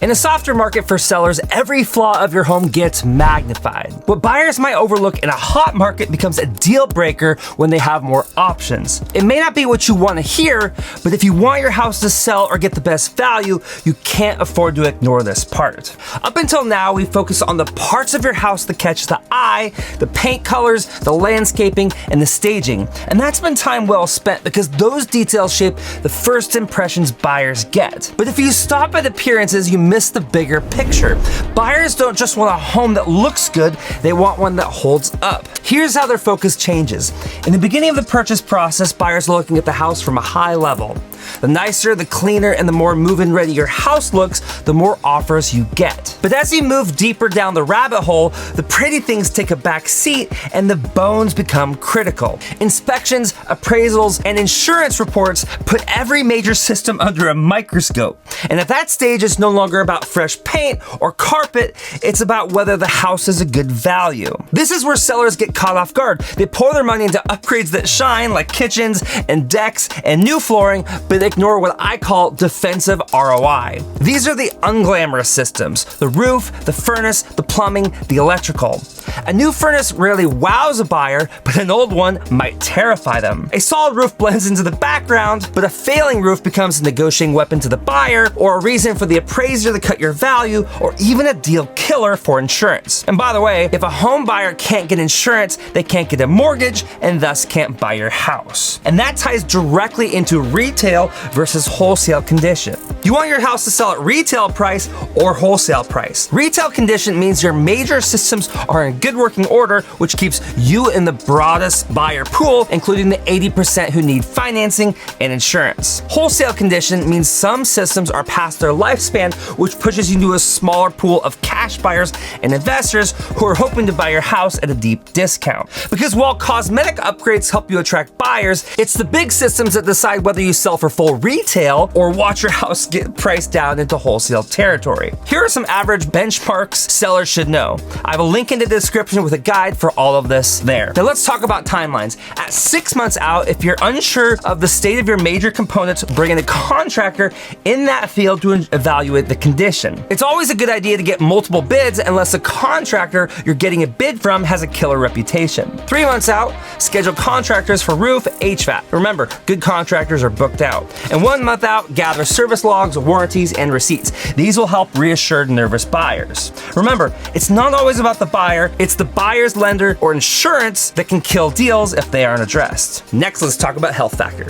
In a softer market for sellers, every flaw of your home gets magnified. What buyers might overlook in a hot market becomes a deal breaker when they have more options. It may not be what you want to hear, but if you want your house to sell or get the best value, you can't afford to ignore this part. Up until now, we focused on the parts of your house that catch the eye, the paint colors, the landscaping, and the staging. And that's been time well spent because those details shape the first impressions buyers get. But if you stop at appearances, you miss the bigger picture. Buyers don't just want a home that looks good, they want one that holds up. Here's how their focus changes. In the beginning of the purchase process, buyers are looking at the house from a high level. The nicer, the cleaner, and the more move-in ready your house looks, the more offers you get. But as you move deeper down the rabbit hole, the pretty things take a back seat and the bones become critical. Inspections, appraisals, and insurance reports put every major system under a microscope. And at that stage, it's no longer about fresh paint or carpet, it's about whether the house is a good value. This is where sellers get caught off guard. They pour their money into upgrades that shine, like kitchens and decks and new flooring, but ignore what I call defensive ROI. These are the unglamorous systems: the roof, the furnace, the plumbing, the electrical. A new furnace rarely wows a buyer, but an old one might terrify them. A solid roof blends into the background, but a failing roof becomes a negotiating weapon to the buyer, or a reason for the appraiser to cut your value, or even a deal killer for insurance. And by the way, if a home buyer can't get insurance, they can't get a mortgage, and thus can't buy your house. And that ties directly into retail versus wholesale condition. You want your house to sell at retail price or wholesale price. Retail condition means your major systems are in good working order, which keeps you in the broadest buyer pool, including the 80% who need financing and insurance. Wholesale condition means some systems are past their lifespan, which pushes you into a smaller pool of cash buyers and investors who are hoping to buy your house at a deep discount. Because while cosmetic upgrades help you attract buyers, it's the big systems that decide whether you sell for full retail or watch your house get priced down into wholesale territory. Here are some average benchmarks sellers should know. I have a link in the description with a guide for all of this there. Now let's talk about timelines. At 6 months out, if you're unsure of the state of your major components, bring in a contractor in that field to evaluate the condition. It's always a good idea to get multiple bids unless the contractor you're getting a bid from has a killer reputation. 3 months out, schedule contractors for roof, HVAC. Remember, good contractors are booked out. And 1 month out, gather service logs, warranties, and receipts. These will help reassure nervous buyers. Remember, it's not always about the buyer, it's the buyer's lender or insurance that can kill deals if they aren't addressed. Next, let's talk about health factor.